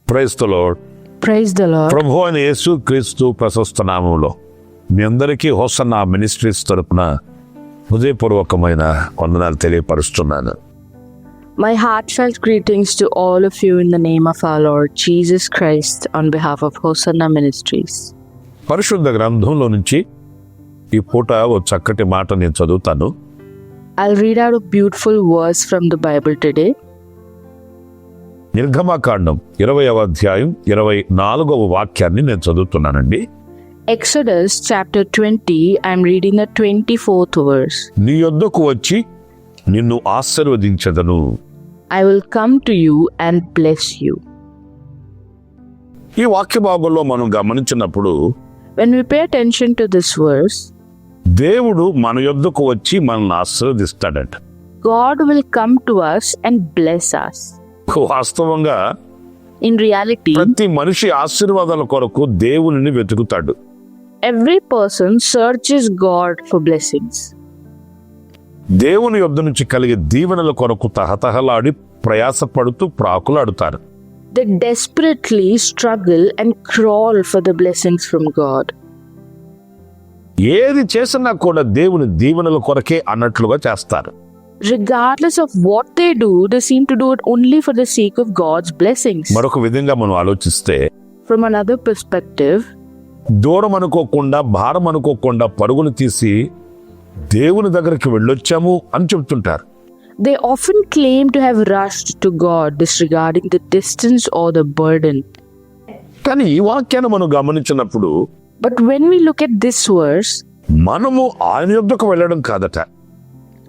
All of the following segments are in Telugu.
Praise the Lord. Praise the Lord. ప్రభు అయిన యేసు క్రీస్తు ప్రశస్త నామములో మీ అందరికీ హోసన్నా మినిస్ట్రీస్ తరపున హృదయపూర్వకమైన వందనాలు తెలియపరుస్తున్నాను. My heartfelt greetings to all of you in the name of our Lord Jesus Christ on behalf of Hosanna Ministries. పరిశుద్ధ గ్రంథంలో నుంచి ఈ పూట ఓ చక్కటి మాట నేను చదువుతాను. I'll read out a beautiful verse from the Bible today. నిర్గమకాండం 20వ అధ్యాయం 24వ వాక్యాన్ని నేను చదువుతున్నానండి. Exodus chapter 20, I'm reading the 24th verse. నీ యొద్దకు వచ్చి నిన్ను ఆశీర్వదించెదను. I will come to you and bless you. ఈ వాక్య భాగంలో మనం గమనించినప్పుడు When we pay attention to this verse, దేవుడు మన యొద్దకు వచ్చి మనల్ని ఆశీర్వదిస్తాడట. God will come to us and bless us. వాస్తవంగా In reality, ప్రతి మనిషి ఆశీర్వాదాల కొరకు దేవునిని వెతుకుతాడు. every person searches God for blessings. దేవుని యొద్ద నుంచి కలిగే దీవెనల కొరకు తహతహలాడి ప్రయాసపడుతూ ప్రాకులాడుతారు. They desperately struggle and crawl for the blessings from God. ఏది చేసినా కూడా దేవుని దీవెనల కొరకే అన్నట్లుగా చేస్తారు. Regardless of what they do, they seem to do it only for the sake of God's blessings. మరొక విధంగా మనం ఆలోచిస్తే From another perspective, దూరం అనుకోకుండా భారం అనుకోకుండా పరుగులు తీసి దేవుని దగ్గరికి వెళ్ళొచ్చాము అని చెబుతుంటారు. they often claim to have rushed to God, disregarding the distance or the burden. కానీ ఈ వాక్యాన్ని మనం గమనించినప్పుడు But when we look at this verse, మనము ఆయన యొద్దకు వెళ్ళడం కాదట,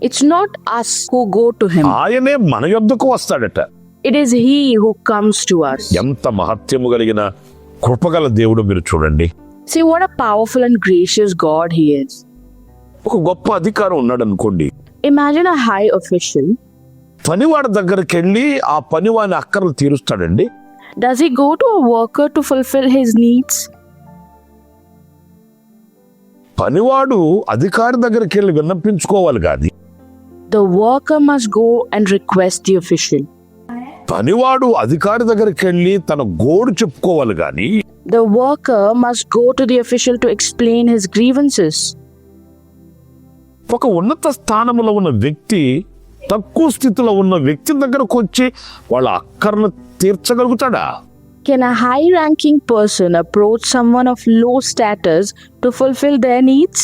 it's not us who go to Him. ఆయనే మన యొద్దకు వస్తాడట. It is He who comes to us. ఎంత మహత్యము కలిగిన కృపగల దేవుడు మీరు చూడండి. See what a powerful and gracious God He is. ఒక గొప్ప అధికారం ఉన్నాడు అనుకోండి, Imagine a high official. పనివాడి దగ్గరికి వెళ్ళి ఆ పనివాని అక్కర్లు తీరుస్తాడండి. Does he go to a worker to fulfill his needs? పనివాడు అధికారి దగ్గరికి వెళ్ళి విన్నపించుకోవాలి కానీ The worker must go and request the official. పనివాడు అధికారి దగ్గరికి వెళ్ళి తన గోడు చెప్పుకోవాలి కానీ The worker must go to the official to explain his grievances. ఒక ఉన్నత స్థానంలో ఉన్న వ్యక్తి తక్కువ స్థితిలో ఉన్న వ్యక్తి దగ్గరకు వచ్చి వాళ్ళ అక్కర్ను తీర్చగలుగుతాడా? Can a high-ranking person approach someone of low status to fulfill their needs?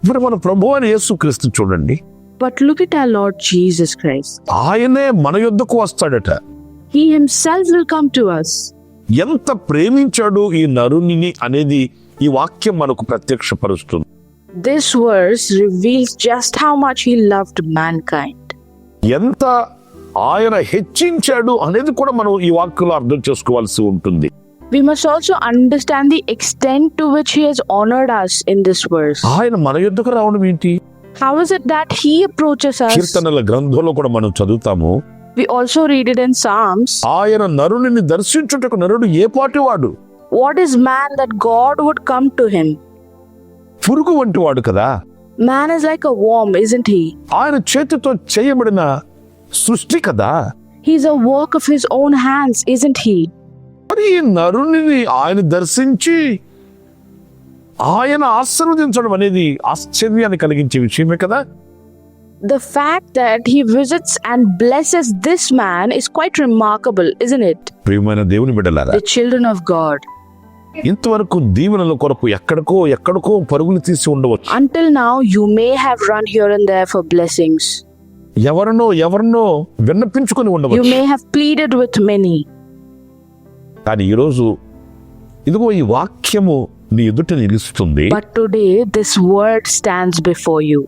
మరి మన ప్రభువు అయిన యేసుక్రీస్తు చూడండి, But look at our Lord Jesus Christ. ఆయనే మన యొద్దకు వస్తాడట. He himself will come to us. ఎంత ప్రేమించాడు ఈ నరుని అనేది ఈ వాక్యం మనకు ప్రత్యక్షపరుస్తుంది. This verse reveals just how much he loved mankind. ఎంత ఆయన హెచ్చించాడు అనేది కూడా మనం ఈ వాక్యంలో అర్థం చేసుకోవాల్సి ఉంటుంది. We must also understand the extent to which he has honored us in this verse. ఆయన మన యొద్దకు రావడం ఏంటి? How is it that he approaches us? కీర్తనల గ్రంథంలో కూడా మనం చదువుతాము, We also read it in Psalms. ఆయన నరుని దర్శించుటకు నరుడు ఏ పాటివాడు? What is man that God would come to him? పురుగు వంటి వాడు కదా. Man is like a worm, isn't he? ఆయన చేతితో చేయబడిన సృష్టి కదా. He's a work of his own hands, isn't he? మరి ఈ నరుని ఆయన దర్శించి ఆయన ఆశీర్వదించడం అనేది ఆశ్చర్యాన్ని కలిగించే విషయమే కదా. The fact that he visits and blesses this man is quite remarkable, isn't it? ప్రియమైన దేవుని బిడ్డలారా, The children of God. ఇంతవరకు దీవెనల కొరకు ఎక్కడికో పరుగులు తీసి ఉండవచ్చు. Until now, you may have run here and there for blessings. ఎవరినో విన్నపించుకొని You ఉండవచ్చు. may have pleaded with many. కానీ ఈరోజు ఇదిగో ఈ వాక్యము నీ ఎదుట నిలుస్తుంది. But today, this word stands before you.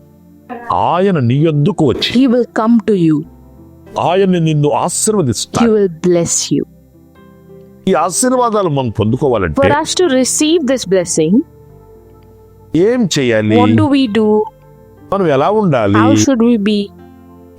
ఆయన నీ యొద్దకు వచ్చి He will come to you. ఆయన నిన్ను He ఆశీర్వదిస్తాడు. will bless you. ఈ ఆశీర్వాదాలు మనం పొందుకోవాలంటే For us to receive this blessing, ఏం చేయాలి? what do we do? మనం ఎలా ఉండాలి? How should we be?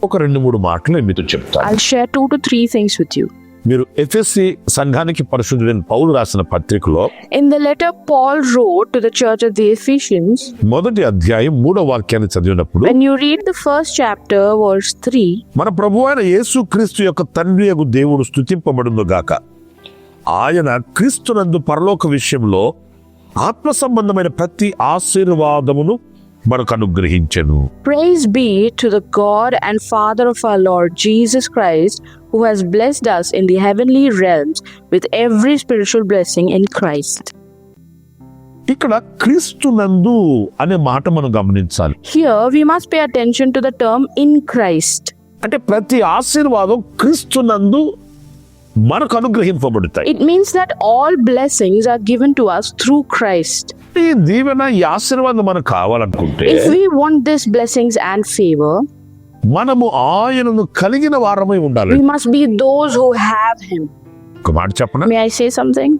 ఒక 2-3 మాటలు మీతో చెప్తాను. I'll share 2 to 3 things with you. మీరు ఎఫెసీ సంఘానికి పరిశుద్ధుడైన పౌలు రాసిన పత్రికలో In the letter Paul wrote to the church of the Ephesians, మొదటి అధ్యాయం 3వ వాక్యాన్ని చదివినప్పుడు when you read the first chapter, verse 3, మన ప్రభువైన యేసు క్రీస్తు యొక్క తండ్రియగు దేవుడు స్తుతింపబడును గాక. ఆయన క్రీస్తునందు పరలోక విషయంలో ఆత్మ సంబంధమైన ప్రతి ఆశీర్వాదమును మనకు అనుగ్రహించెను. praise be to the God and Father of our Lord Jesus Christ, who has blessed us in the heavenly realms with every spiritual blessing in Christ. ఇక్కడ క్రీస్తునందు అనే మాట మనం గమనించాలి. Here we must pay attention to the term in Christ. అంటే ప్రతి ఆశీర్వాదం క్రీస్తునందు మనకు అనుగ్రహింపబడతాయి. It means that all blessings are given to us through Christ. ఈ దీవెన ఈ ఆశీర్వాదం మనకు కావాలనుకుంటే If we want these blessings and favor, మనము ఆయనను కలిగిన వారమై ఉండాలి. we must be those who have Him. ఒక మాట చెప్పనా, May I say something?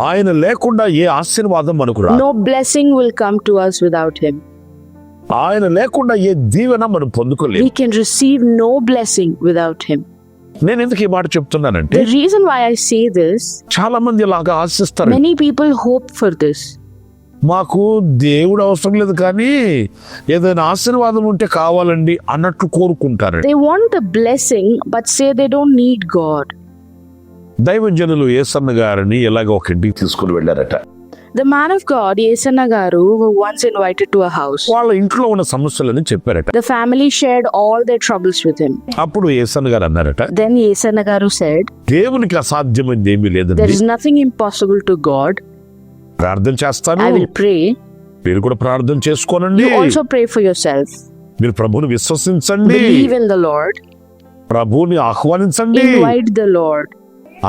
ఆయన లేకుండా ఏ ఆశీర్వాదం మనకు రాదు. No blessing will come to us without Him. ఆయన లేకుండా ఏ దీవెన మనం పొందుకోలేము. We can receive no blessing without Him. నేను ఎందుకు ఈ మాట చెప్తున్నానంటే The reason why I say this, చాలా మంది ఇలాగా ఆశిస్తారు. many people hope for this. మాకు దేవుడు అవసరం లేదు కానీ ఏదైనా ఆశీర్వాదం ఉంటే కావాలండి అన్నట్లు కోరుకుంటారు. They want the blessing but say they don't need God. దైవజనులు యేసన్న గారిని ఇలాగ ఒక ఇంటికి తీసుకుని వెళ్ళారట. The man of God, Yesanna Garu, were once invited to a house. వాళ్ళ ఇంట్లో ఉన్న సమస్యలని చెప్పారట. The family shared all their troubles with him. అప్పుడు యేసన్న గారు అన్నారట, Then Yesanna Garu said, దేవునికి అసాధ్యమైంది ఏమీ there లేదండి, is nothing impossible to God. ప్రార్థన చేస్తాను, I will pray. మీరు కూడా ప్రార్థన చేసుకోనండి, You also pray for yourself. మీరు ప్రభువుని విశ్వసించండి, Believe in the Lord. ప్రభువుని ఆహ్వానించండి, Invite the Lord.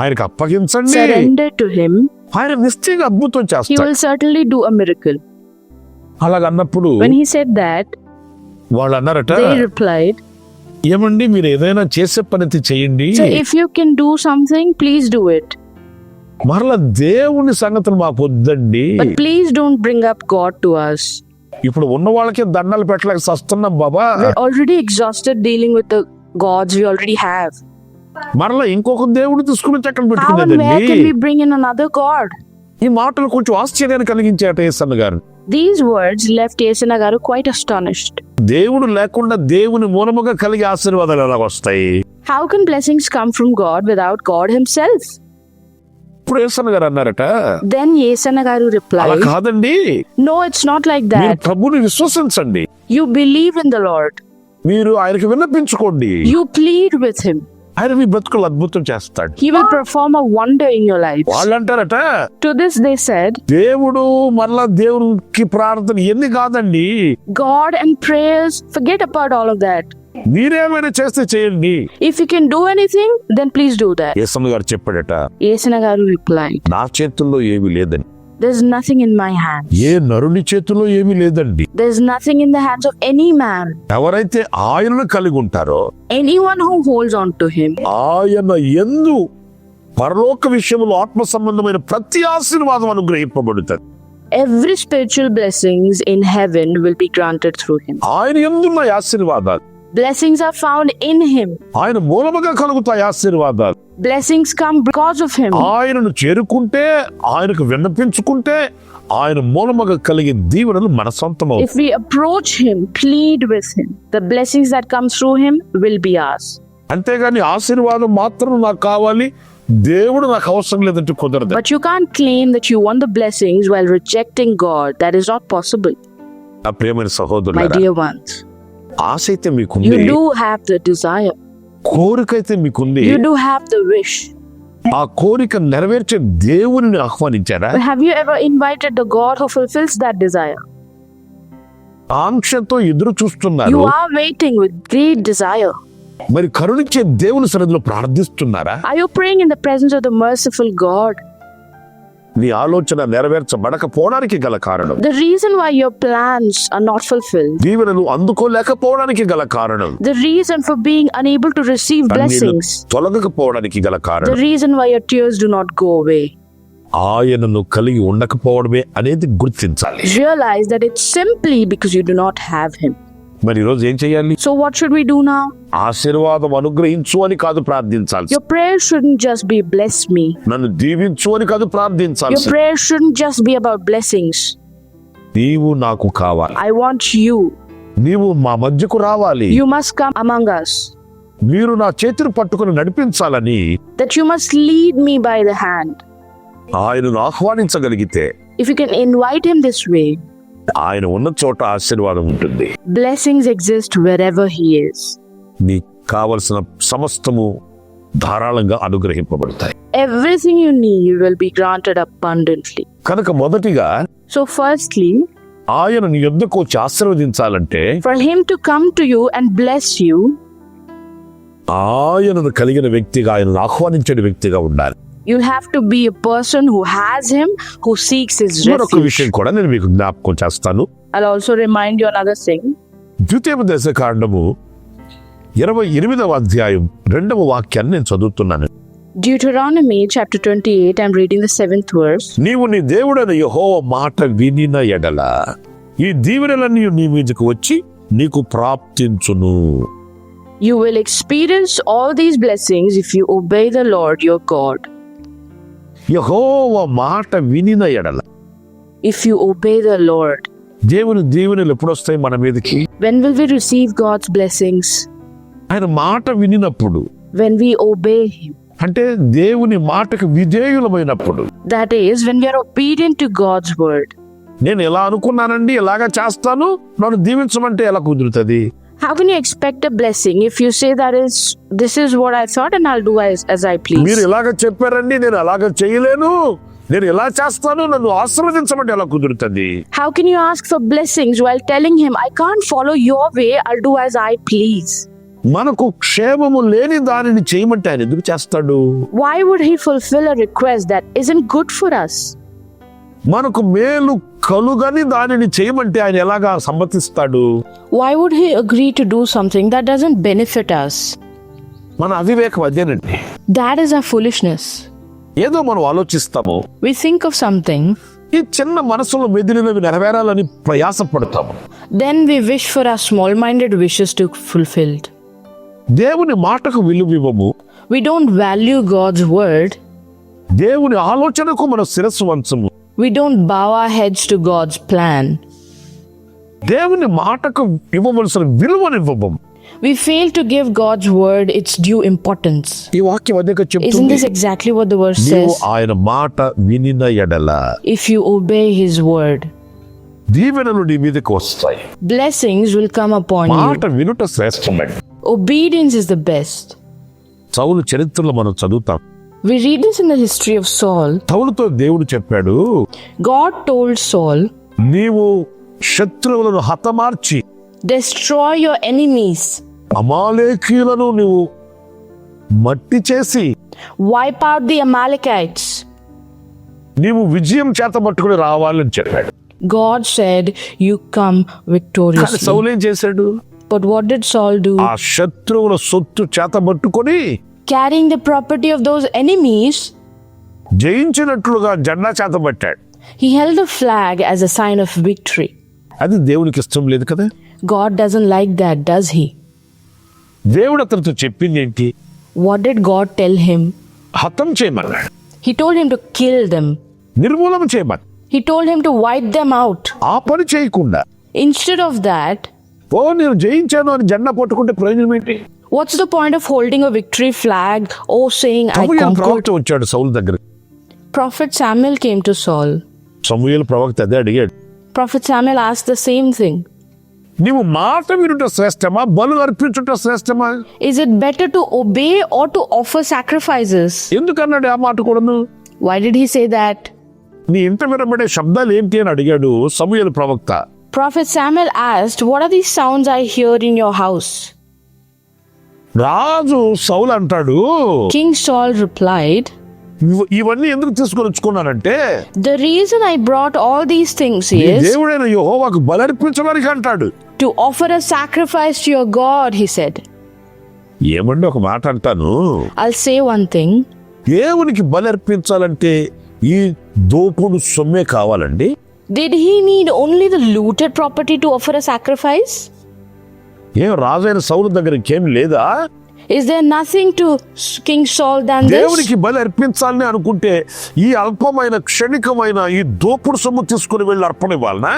ఆయనకు అప్పగించండి, Surrender to Him. ఆయన నిశ్చయంగా అద్భుతం He చేస్తాడు. will certainly do a miracle. అలాగన్నప్పుడు When he said that, వాళ్ళు అన్నారట, they replied, ఏమండి మీరు ఏదైనా చేసే పని అయితే చేయండి, so if you can do something, please do it. మరలా దేవుని సంగతులు మాకు వద్దండి, But please don't bring up God to us. ఇప్పుడు ఉన్న వాళ్ళకి దండాలు పెట్టలేక సస్తున్నాం బాబా, We're already exhausted dealing with the gods we already have. మరలా ఇంకొక దేవుడు తీసుకుని చక్కని How and where పెట్టుకునేదండి. can we bring in another God? ఈ మాటలు కొంచెం ఆశ్చర్యాన్ని కలిగించేట యేసన్న గారు. These words left Yesanna Garu quite astonished. దేవుడు లేకుండా దేవుని మూలముగా కలిగే ఆశీర్వాదాలు ఎలా వస్తాయి? How can blessings come from God without God Himself? ఇప్పుడు యేసన్న గారు అన్నారట, Then Yesanna Garu అలా replied, కాదండి, No, it's not like మీరు that. ప్రభువుని విశ్వసించండి, You believe in the Lord. మీరు ఆయనకు విన్నపించుకోండి, You plead with Him. ఆయన మీ బ్రతుకులు అద్భుతం చేస్తాడు. He will perform a wonder in your lives. వాళ్ళు అంటారట, To this they said, దేవుడు మరలా దేవునికి ప్రార్థన ఎన్ని కాదండి, God and prayers, forget about all of that. మీరేమైనా చేస్తే చేయండి. If you can do anything, then please do that. Yesanna గారు చెప్పాడట, Yesanna Garu replied, నా చేతుల్లో ఏమీ లేదండి, There's nothing in my hands. ఏ నరుని చేతుల్లో ఏమీ లేదండి. There's nothing in the hands of any man. ఎవరైతే ఆయనను కలిగి ఉంటారో Anyone who holds on to Him, ఆయన యందు పరలోక విషయంలో ఆత్మ సంబంధమైన ప్రతి ఆశీర్వాదం అనుగ్రహింపబడుతుంది. every spiritual blessings in heaven will be granted through Him. ఆయన యందున్న ఆశీర్వాదాలు, Blessings are found in Him. ఆయన మూలముగా కలుగుతాయి ఆశీర్వాదాలు. Blessings come because of Him. ఆయనను చేరుకుంటే, ఆయనకు విన్నపించుకుంటే, ఆయన మూలముగా కలిగే దీవెనలు మన సొంతం. If we approach Him, plead with Him, the blessings that come through Him will be ours. అంతేగాని ఆశీర్వాదం మాత్రం నాకు కావాలి, దేవుడు నాకు అవసరం లేదంటే కుదరదు. But you can't claim that you want the blessings while rejecting God. That is not possible. నా ప్రియమైన My సహోదరులారా, dear ones, ఆశ అయితే మీకుంది, you do have the desire. కోరికైతే మీకుంది, You do have the wish. ఆ కోరిక నెరవేర్చే దేవుని ఆహ్వానించారా? But have you ever invited the God who fulfills that desire? ఆంక్షతో ఎదురు చూస్తున్నారు, You are waiting with great desire. మరి కరుణించే దేవుని సన్నిధిలో ప్రార్థిస్తున్నారా? Are you praying in the presence of the merciful God? నీ ఆలోచన నెరవేర్చబడకపోవడానికి గల కారణం, The reason why your plans are not fulfilled, దీవెనలు అందుకోలేకపోవడానికి గల కారణం, the reason for being unable to receive కన్నీళ్లు blessings, తొలగకపోవడానికి గల the కారణం, reason why your tears do not go away. ఆయనను కలిగి ఉండకపోవడమే అనేది గుర్తించాలి. Realize that it's simply because you do not have Him. మరి ఈరోజు ఏం చేయాలి? So what should we do now? ఆశీర్వాదం అనుగ్రహించు అని కాదు ప్రార్థించాలి. Your prayer shouldn't just be bless me. నన్ను దీవించు అని కాదు Your ప్రార్థించాలి. prayer shouldn't just be about blessings. నీవు నాకు కావాలి, I want you. నీవు మా మధ్యకు రావాలి, You must come among us. మీరు నా చేతిని పట్టుకుని నడిపించాలని That you must lead me by the hand. ఆయనను ఆహ్వానించగలిగితే, If you can invite him this way, ఆయన ఉన్న చోట ఆశీర్వాదం ఉంటుంది. blessings exist wherever he is. నీకు కావలసిన సమస్తము ధారాళంగా అనుగ్రహింపబడతాయి. Everything you need will be granted abundantly. కనుక మొదటిగా So firstly, ఆయన నీ యొద్దకు వచ్చి ఆశీర్వదించాలంటే for him to come to you and bless you, ఆయనను కలిగిన వ్యక్తిగా, ఆయనను ఆహ్వానించే వ్యక్తిగా ఉండాలి. you'll have to be a person who has him, who seeks his మరొక refuge. విషయం కూడా నేను మీకు జ్ఞాపకం చేస్తాను. I'll also remind you another thing. ద్వితీయోపదేశకాండము 28వ అధ్యాయం 2వ వాక్యాన్ని నేను చదువుతున్నాను. Deuteronomy chapter 28, I'm reading the 7th verse. నీవు నీ దేవుడైన యెహోవా మాట వినిన ఎడల ఈ దీవెనలన్నీ నీ మీదకు వచ్చి నీకు ప్రాప్తించును. You will experience all these blessings if you obey the Lord your God. యెహోవా మాట వినిన ఎడల, If you obey the Lord. దేవుని దీవెనలు ఎప్పుడు వస్తాయి మన మీదకి? When will we receive God's blessings? ఆయన మాట వినినప్పుడు, When we obey him. అంటే దేవుని మాటకు విధేయులమైనప్పుడు. That is, when we are obedient to God's word. నేను ఎలా అనుకున్నానండి, ఎలాగా చేస్తాను, నన్ను దీవించమంటే ఎలా కుదురుతుంది? How can you expect a blessing if you say this is what I thought and I'll do as I please? మీరు ఇలాగ చెప్పారండి, నేను అలాగ చేయలేను, నేను ఎలా చేస్తాను, నన్ను ఆశీర్వదించమంటే ఎలా కుదురుతుంది? How can you ask for blessings while telling him, I can't follow your way, I'll do as I please? మనకు క్షేమము లేని దానిని చేయమంటే ఆయన ఎందుకు చేస్తాడు? Why would he fulfill a request that isn't good for us? మనకు మేలు కలుగని దానిని చేయమంటే ఆయన ఎలాగా సమ్మతిస్తాడు? Why would he agree to do something that doesn't benefit us? మన అవివేకం అదేనండి. That is our foolishness. ఏదో మనం ఆలోచిస్తాము, We think of something, ఈ చిన్న మనసులో మెదిలినవి నెరవేరాలని ప్రయాసపడతాము. then we wish for our small-minded wishes to be fulfilled. దేవుని మాటకు విలువివ్వము, We don't value God's word. దేవుని ఆలోచనకు మన శిరస్సు వంచము. We don't bow our heads to God's plan. దేవుని మాటకు ఇవ్వవలసిన విలువనివ్వము. We fail to give God's word its due importance. ఈ వాక్యం అదే Isn't చెప్తుంది. this exactly what the verse నీవు says? ఆయన మాట వినిన ఎడల If you obey his word, దీవెనలు నీ మీదకి వస్తాయి. blessings will come upon మాట you. వినుట శ్రేష్టమే. Obedience is the best. సౌలు చరిత్రలో మనం చదువుతాం. We read this in the history of Saul. సౌలుతో దేవుడు చెప్పాడు, God told Saul, నీవు శత్రువులను హతమార్చి destroy your enemies, అమాలేకీయులను నీవు మట్టి చేసి wipe out the Amalekites. నీవు విజయం చేత పట్టుకుని రావాలని చెప్పాడు. God said, you come కానీ victoriously. సౌలు ఏం చేశాడు? But what did Saul do? ఆ శత్రువుల సొత్తు చేత పట్టుకొని Carrying the property of those enemies, జయించినట్లుగా జెండా చేత పట్టాడు. he held the flag as a sign of victory. అది దేవునికి ఇష్టం లేదు కదా. God doesn't like that, does he? దేవుడు అతనితో చెప్పింది ఏంటి? What did God tell him? హతం చేయమన్నాడు, He told him to kill them. నిర్మూలన చేయమని. He told him to wipe them out. ఆ పని చేయకుండా Instead of that, నేను జయించాను అని జెండా పట్టుకుంటే ప్రయోజనం ఏంటి? what's the point of holding a victory flag or saying, I Samuel conquered? ప్రవక్త వచ్చాడు సౌలు దగ్గర. Prophet Samuel came to Saul. సమూయేలు ప్రవక్త అదే అడిగాడు, Prophet Samuel asked the same thing. నీవు మాట వినుట శ్రేష్టమా, బలు అర్పించుట శ్రేష్టమా? Is it better to obey or to offer sacrifices? ఎందుకన్నాడు ఆ మాట కూడాను? Why did he say that? నీ ఇంట వినబడే శబ్దాలు ఏంటి అని అడిగాడు సమూయేలు ప్రవక్త. Prophet Samuel asked, what are these sounds I hear in your house? రాజు సౌలు అంటాడు, King Saul replied, ఇవన్నీ ఎందుకు తీసుకొని వచ్చుకున్నానంటే the reason I brought all these things నీ is దేవుడైన యెహోవాకు బలర్పించడానికి అంటాడు. to offer a sacrifice to your God, he said. ఏమండి ఒక మాట అంటాను, I'll say one thing. దేవునికి బలర్పించాలంటే ఈ దోపుడు సొమ్మే కావాలండి? Did he need only the looted property to offer a sacrifice? ఏం రాజైన సౌలు దగ్గర ఇంకేం లేదా? Is there nothing to King Saul than this? దేవునికి బలి అర్పించాలని అనుకుంటే ఈ అల్పమైన క్షణికమైన ఈ దోపుడు సొమ్ము తీసుకుని వెళ్ళి అర్పణ ఇవ్వాలనా?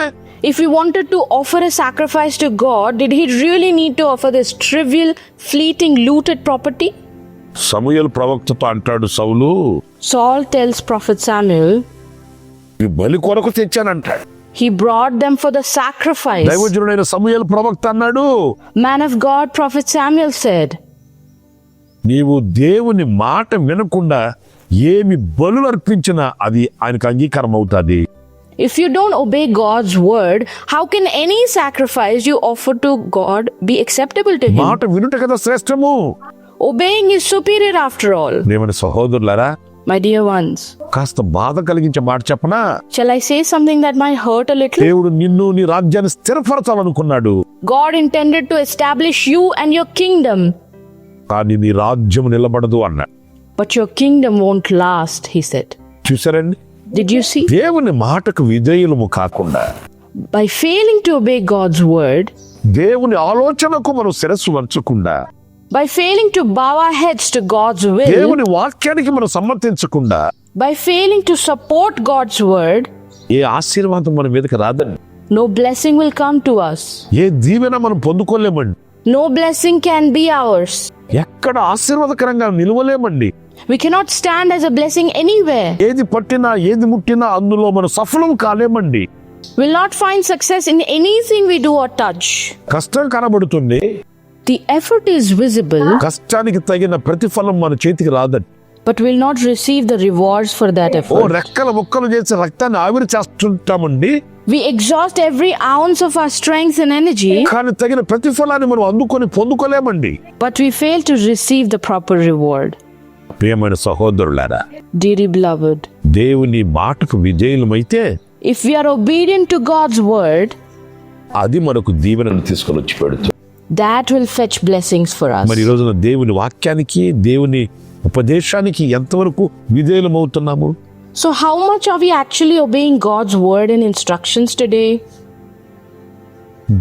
If he wanted to offer a sacrifice to God, did he really need to offer this trivial, fleeting, looted property? సమూయేలు ప్రవక్తతో అంటాడు సౌలు, Saul tells Prophet Samuel, ఈ బలి కొరకు తెచ్చానంటాడు. he brought them for the sacrifice. దైవజనుడైన సమూయేలు ప్రవక్త అన్నాడు, Man of God, Prophet Samuel said, నీవు దేవుని మాట వినకుండా ఏమి బలులు అర్పించినా అది ఆయనకు అంగీకారం అవుతుంది. if you don't obey God's word, how can any sacrifice you offer to God be acceptable to him? మాట వినుట కదా శ్రేష్టము. Obeying is superior after all. ప్రియమైన సహోదరులారా, My dear ones, కాస్త బాధ కలిగించే మాట చెప్పనా? shall I say something that might hurt a little? దేవుడు నిన్ను నీ రాజ్యాన్ని స్థిరపరచాలనుకున్నాడు, God intended to establish you and your kingdom, కానీ నీ రాజ్యం నిలబడదు అన్నాడు. but your kingdom won't last, he said. చూసారండి, Did you see? దేవుని మాటకు విధేయులము కాకుండా By failing to obey God's word, దేవుని ఆలోచనకు మనం శిరస్సు వంచకుండా by failing to bow our heads to God's will, దేవుని వాక్యానికి మనం సమ్మతించకుండా by failing to support God's word, ఏ ఆశీర్వాదం మన మీదకి రాదండి. no blessing will come to us. ఏ దీవెన మనం పొందుకోలేమండి. No blessing can be ours. ఎక్కడ ఆశీర్వాదకరంగా నిలవలేమండి. We cannot stand as a blessing anywhere. ఏది పట్టినా ఏది ముట్టినా అందులో మనం సఫలం కాలేమండి. We'll not find success in anything we do or touch. కష్టం కనబడుతుంది, The effort is visible, కష్టానికి తగిన ప్రతిఫలం మన చేతికి రాదండి. but we'll not receive the rewards for that oh effort. రెక్కల ముక్కలు చేసి రక్తాన్ని ఆవిరి చేస్తుంటామండి, We exhaust every ounce of our strength and energy, కానీ తగిన ప్రతిఫలాన్ని మనం పొందుకోలేమండి. but we fail to receive the proper reward. ప్రియమైన సహోదరులారా, Dearly beloved, దేవుని మాటకు విధేయులమైతే if we are obedient to God's word, అది మనకు దీవెనను తీసుకొని వచ్చి పెడుతుంది. that will fetch blessings for us. మరి ఈ రోజున దేవుని వాక్యానికి దేవుని ఉపదేశానికి ఎంతవరకు విధేయులమవుతున్నాము? So how much are we actually obeying God's word and instructions today?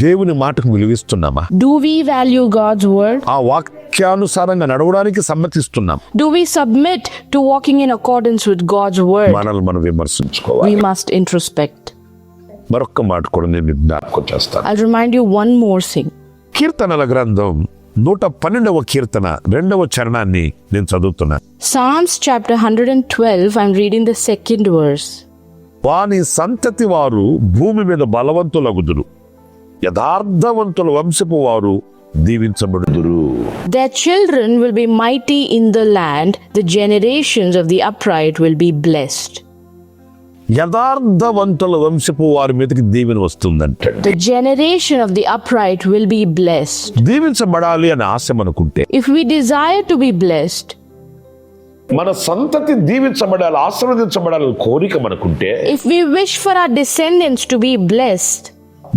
దేవుని మాటకు విలువిస్తున్నామా? Do we value God's word? ఆ వాక్యానుసారంగా నడవడానికి సమ్మతిస్తున్నాం? Do we submit to walking in accordance with God's word? మనల్ని మనం విమర్శించుకోవాలి. We must introspect. మరొక్క మాట కూడా నేను జ్ఞాపకం చేస్తాను. I'll remind you one more thing. కీర్తనల గ్రంథం 112వ కీర్తన 2వ చరణాన్ని నేను చదువుతున్నా. Psalms chapter 112, I'm reading the second verse. వాని సంతతి వారు భూమి మీద బలవంతులగుదురు, యథార్థవంతుల వంశపు వారు దీవించబడుదురు. Their children will be mighty in the land, the generations of the upright will be blessed. యథార్థవంతుల వంశపు వారి మీదకి దీవెన వస్తుందంటే, The generation of the upright will be blessed. దీవించబడాలి అని ఆశ మనకుంటే, If we desire to be blessed, మన సంతతి దీవించబడాలి, ఆశీర్వదించబడాలి కోరిక మనకుంటే, if we wish for our descendants to be blessed,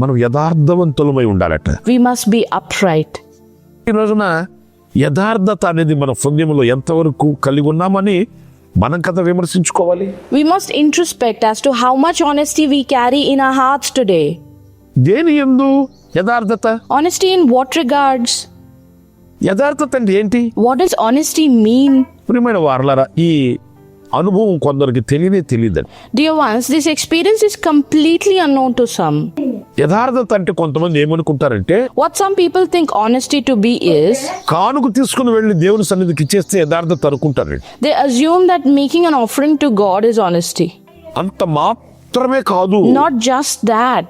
మనం యథార్థవంతులమై ఉండాలట. we must be upright. ఈ రోజున యథార్థత అనేది మన హృదయంలో ఎంతవరకు కలిగి ఉన్నామని మనం కదా విమర్శించుకోవాలి. We must introspect as to how much honesty we carry in our hearts today. దేని యందు యథార్థత? Honesty in what regards? యథార్థత అంటే ఏంటి? What does honesty mean? ప్రియమైన వారలారా, ఈ అనుభవం కొందరికి తెలియదండి. Dear ones, this experience is completely unknown to some. యథార్థత అంటే కొంతమంది ఏమనుకుంటారంటే, What some people think honesty to be is, కానుక తీసుకుని వెళ్ళి దేవుని సన్నిధికి ఇచ్చేస్తే యథార్థత అనుకుంటారండి. they assume that making an offering to God is honesty. అంత మాత్రమే కాదు, Not just that.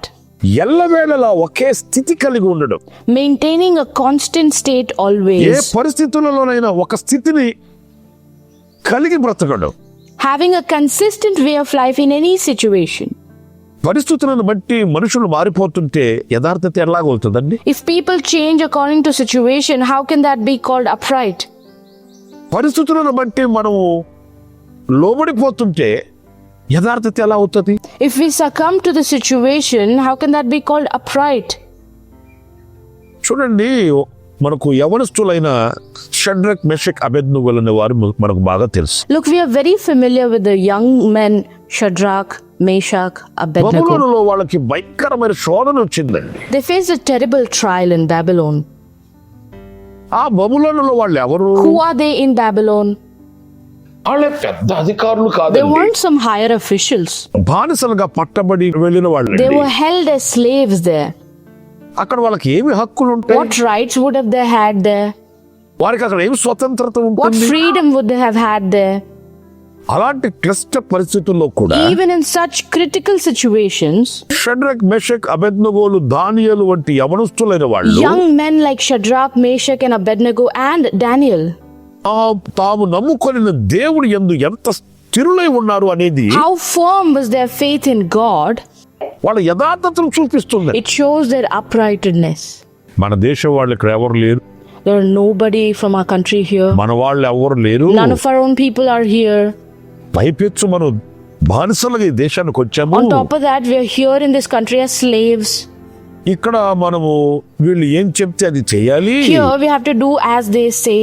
ఎల్లవేళలా ఒకే స్థితి కలిగి ఉండడం, Maintaining a constant state A always. పరిస్థితులలోనైనా ఒక స్థితిని కలిగి బ్రతకడం, Having a consistent way of life in any situation. పరిస్థితులను బట్టి మనుషులు మారిపోతుంటే యథార్థత ఎలాగవుతుందండి? If people change according to situation, how can that be called upright? పరిస్థితులను బట్టి మనము లోబడిపోతుంటే యథార్థత ఎలా అవుతుంది? If we succumb to the situation, how can that be called upright? చూడండి, మనకు యవనస్తులైన షడ్రక్, మెషక్, అబేద్నెగోలు అనే వారు మనకు బాగా తెలుసు. Look, we are very familiar with the young men Shadrach, Meshach, Abednego. బబులోనులో వాళ్ళకి భయంకరమైన శోధన వచ్చిందండి. They faced a terrible trial in Babylon. ఆ బబులోనులో వాళ్ళు ఎవరు? Who are they in Babylon? వాళ్ళే పెద్ద అధికారులు They కాదండి, weren't some higher officials. బానిసలుగా పట్టబడి వెళ్ళిన వాళ్ళు. They were held as slaves there. అక్కడ వాళ్ళకి ఏమి హక్కులు ఉంటాయి? What rights would have they had there? వారికి అక్కడ ఏమి స్వతంత్రత What ఉంటుంది? freedom would they have had there? అలాంటి క్లిష్ట పరిస్థితుల్లో కూడా Even in such critical situations, Shadrach, Meshach, అబేద్నెగోలు, దానియేలు వంటి యవనస్తులైన వాళ్ళు young men like Shadrach, Meshach, and Abednego and Daniel, తాము నమ్ముకొనిన దేవుడు యందు ఎంత స్థిరులై ఉన్నారు అనేది how firm was their faith in God? వాళ్ళ యథార్థతను చూపిస్తుంది. It shows their uprightness. మన దేశం వాళ్ళు ఇక్కడ ఎవరు లేరు, There are nobody from our country here. మన వాళ్ళు ఎవరు లేరు. None of our own people are here. పైపెచ్చు మనం బానిసలుగా ఈ దేశానికి వచ్చాము. On top of that, we are here in this country as slaves. ఇక్కడ మనము వీళ్ళు ఏం చెప్తే అది చేయాలి, Here we have to do as they say.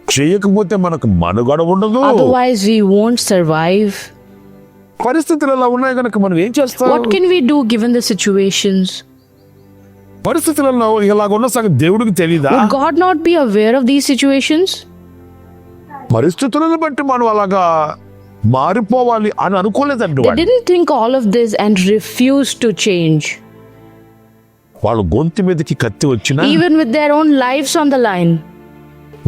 చేయకపోతే మనకు మనుగడ ఉండదు. Otherwise, we won't survive. పరిస్థితులు ఎలా ఉన్నాయి కనుక మనం ఏం చేస్తాం? What can we do given the situations? పరిస్థితులలో ఇలాగున్న సంగతి దేవుడికి తెలీదా? Would God not be aware of these situations? పరిస్థితులను బట్టి మనం అలాగా మారిపోవాలి అని అనుకోలేదండి They వాళ్ళు. didn't think all of this and refused to change. వాళ్ళు గొంతు మీదకి కత్తి వచ్చినా Even with their own lives on the line,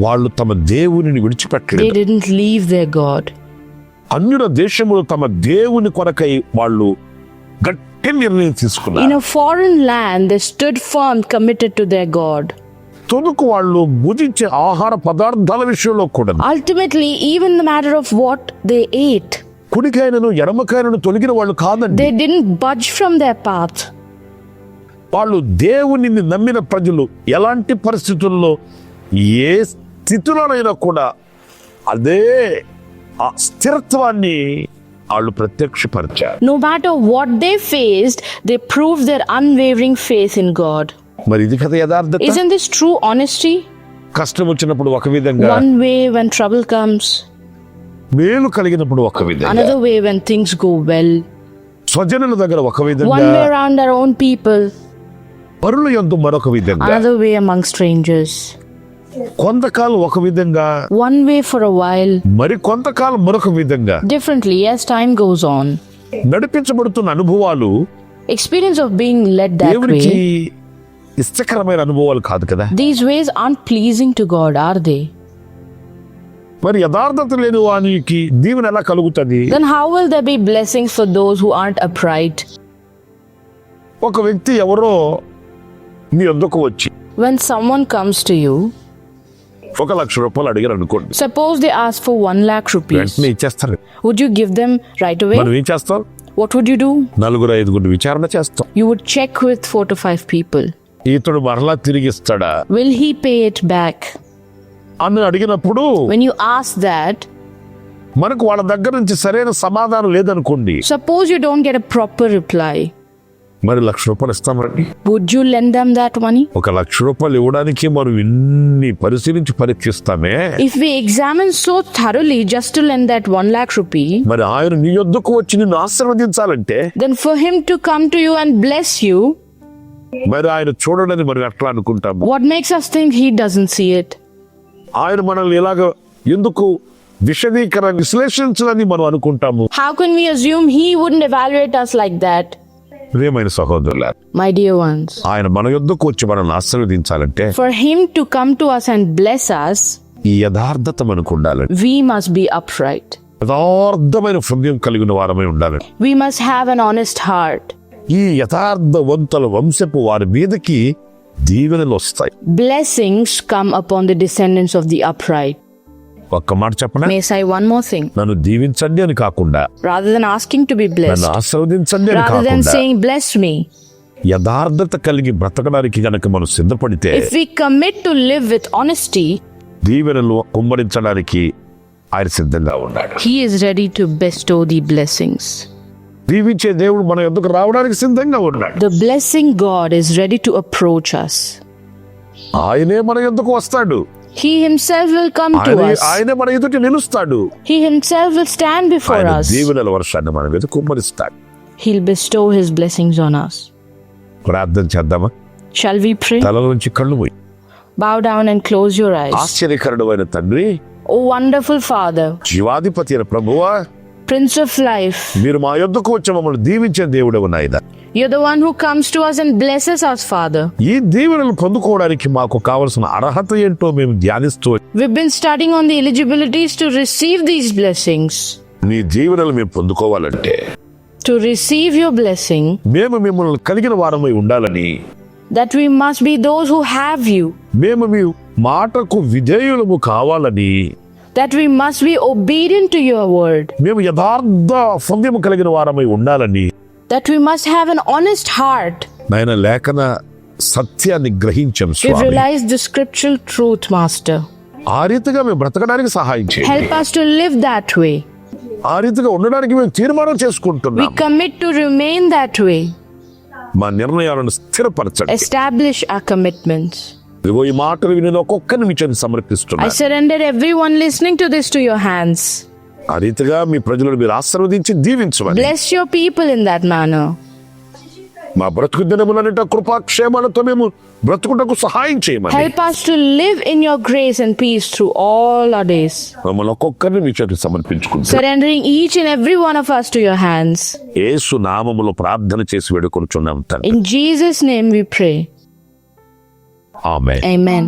వాళ్ళు తమ దేవునిని they విడిచిపెట్టలేదు. didn't leave their God. అన్యుల దేశములు తమ దేవుని కొరకై వాళ్ళు గట్టి నిర్ణయం In తీసుకున్నారు. a foreign land, they stood firm, committed to their God. తొలుకు వాళ్ళు భుజించే ఆహార పదార్థాల విషయంలో కూడా Ultimately, even the matter of what they ate, కుడికైనను ఎడమకైనను తొలగిన వాళ్ళు కాదండి. they didn't budge from their path. వాళ్ళు దేవుని నమ్మిన ప్రజలు ఎలాంటి పరిస్థితుల్లో ఏ స్థితిలోనైనా కూడా అదే ఆ స్థిరత్వాన్ని వాళ్ళు ప్రత్యక్షపరిచారు. No matter what they faced, they proved their unwavering faith in God. మరి ఇది కదా యథార్థత. Isn't this true honesty? కష్టం వచ్చినప్పుడు ఒక విధంగా, One way when trouble comes, మేలు కలిగినప్పుడు ఒక విధంగా, another way when things go well, స్వజనుల దగ్గర ఒక one విధంగా, way around our own people, పరుల యందు మరొక విధంగా, another way among strangers, కొంతకాలం ఒక విధంగా, one way for a while, మరి కొంతకాలం మరొక విధంగా differently as time goes on. నడిపించబడుతున్న అనుభవాలు Experience of being led that దేవునికి way, ఇష్టకరమైన అనుభవాలు కాదు కదా. these ways aren't pleasing to God, are they? మరి యథార్థత లేని వానికి దీవెన ఎలా కలుగుతుంది? Then how will there be blessings for those who aren't upright? ఒక వ్యక్తి ఎవరో నీ వద్దకు వచ్చి When someone comes to you, 1,00,000 రూపాయలు అడిగారు అనుకోండి, suppose they ask for 1 lakh rupees, వెంటనే ఇచ్చేస్తారు. would you give them right away? మనం ఏం చేస్తాం? What would you do? 4-5 విచారణ చేస్తాం. You would check with 4 to 5 people. ఇతడు మరలా తిరిగి ఇస్తాడా Will he pay it back? అని అడిగినప్పుడు When you ask that, మనకు వాళ్ళ దగ్గర నుంచి సరైన సమాధానం లేదనుకోండి, suppose you don't get a proper reply, మరి 1,00,000 రూపాయలు ఇస్తామండి. would you lend them that money? 1,00,000 రూపాయలు ఇవ్వడానికి మనం ఇన్ని పరిశీలించి పరీక్షిస్తామే, If we examine so thoroughly just to lend that 1 lakh rupee, మరి ఆయన నీ యొద్దకు వచ్చి నిన్ను ఆశీర్వదించాలంటే then for him to come to you and bless you, మరి ఆయన చూడడని మనం ఎట్లా అనుకుంటాము? what makes us think he doesn't see it? ఆయన మనల్ని ఇలాగ ఎందుకు విశ్లేషించాలని మనం అనుకుంటాము? How can we assume he wouldn't evaluate us like that? ప్రియమైన సహోదరుల, My dear ones, ఆయన మన యొద్దకు వచ్చి మనల్ని ఆశీర్వదించాలంటే for him to come to us and bless us, ఈ యథార్థత మనకు ఉండాలండి. we must be upright. యథార్థమైన హృదయం కలిగిన వారమై ఉండాలండి. We must have an honest heart. ఈ యథార్థవంతుల వంశపు వారి మీదకి దీవెనలు వస్తాయి. Blessings come upon the descendants of the upright. ఒక్క మాట చెప్పనా? May I say one more thing? నన్ను దీవించండి అని కాకుండా, Rather than asking to be నన్ను blessed, ఆశీర్వదించండి అని rather than కాకుండా, saying bless me, యథార్థత కలిగి బ్రతకడానికి గనక మనం సిద్ధపడితే if we commit to live with honesty, దీవెనలు కుమ్మరించడానికి ఆయన సిద్ధంగా ఉన్నాడు. he is ready to bestow the blessings. దీవించే దేవుడు మన యొద్దకు రావడానికి సిద్ధంగా ఉన్నాడు. The blessing God is ready to approach us. ఆయనే మన యొద్దకు వస్తాడు. He himself will come to us. ఆయనే మన ఎదుట నిలుస్తాడు. He himself will stand before ఆయన us. దీవెనల వర్షాన్ని మన మీద కుమ్మరిస్తాడు. He'll bestow his blessings on us. ప్రార్థన చేద్దామా? Shall we pray? తల నుంచి కళ్ళు మూయి. Bow down and close your eyes. ఆశ్చర్యకరుడైన తండ్రి, O wonderful Father, జీవాధిపతి అయిన ప్రభువా, Prince of Life, మీరు మా యొద్దకు వచ్చి మమ్మల్ని దీవించే దేవుడవు నాయన. you're the one who comes to us and blesses us, Father. ఈ దీవెనలు పొందుకోవడానికి మాకు కావలసిన అర్హత ఏంటో మేము ధ్యానిస్తూ We've been studying on the eligibilities to receive these blessings. నీ దీవెనలు మేము పొందుకోవాలంటే To receive your blessing, మేము మిమ్మల్ని కలిగిన వారమై ఉండాలని, that we must be those who have you, మేము మీ మాటకు విధేయులము కావాలని, that we must be obedient to your word, మేము యథార్థ హృదయము కలిగిన వారమై ఉండాలని, that we must have an honest heart. నాయన లేఖన సత్యాన్ని గ్రహించాం We've Swamy. realized the scriptural truth, Master. ఆ రీతిగా మేము బ్రతకడానికి సహాయం చేయండి. Help us to live that way. ఆ రీతిగా ఉండడానికి మేము తీర్మానం We చేసుకుంటున్నాం. commit to remain that way. మా నిర్ణయాలను స్థిరపరచండి. Establish our commitments. ఇదిగో ఈ మాటలు వినేది ఒక్కొక్కరిని మీ చేత I సమర్పిస్తున్నాను. surrender everyone listening to this to your hands. ఆ రీతిగా మీ ప్రజలను మీరు ఆశీర్వదించి దీవించమని, Bless your people in that manner. మా బ్రతుకు దినములన్నిట కృపాక్షేమాలతో మేము బ్రతుకుటకు సహాయం చేయమని, Help us to live in your grace and peace through all our days. మమ్మల్ని ఒక్కొక్కరిని మీ చేతికి సమర్పించుకుంటాం. Surrendering each and every one of us to your hands. యేసు నామములో ప్రార్థన చేసి వేడుకొనుచున్నాం తండ్రి. In Jesus' name we pray. Amen. Amen.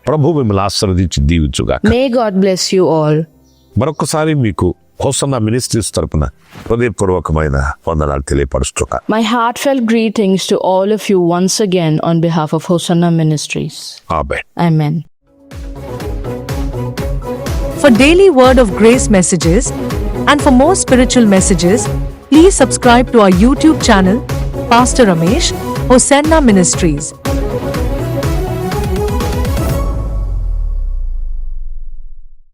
ప్రభు మిమ్మల్ని ఆశీర్వదించి దీవించుగాక. May God bless you all. మరొకసారి మీకు హోసన్నా మినిస్ట్రీస్ తరపున హృదయపూర్వకమైన వందనాలు తెలియపరుస్తున్నా. My heartfelt greetings to all of you once again on behalf of Hosanna Ministries. Amen. Amen. For daily Word of Grace messages and for more spiritual messages, please subscribe to our YouTube channel, Pastor Ramesh, Hosanna Ministries.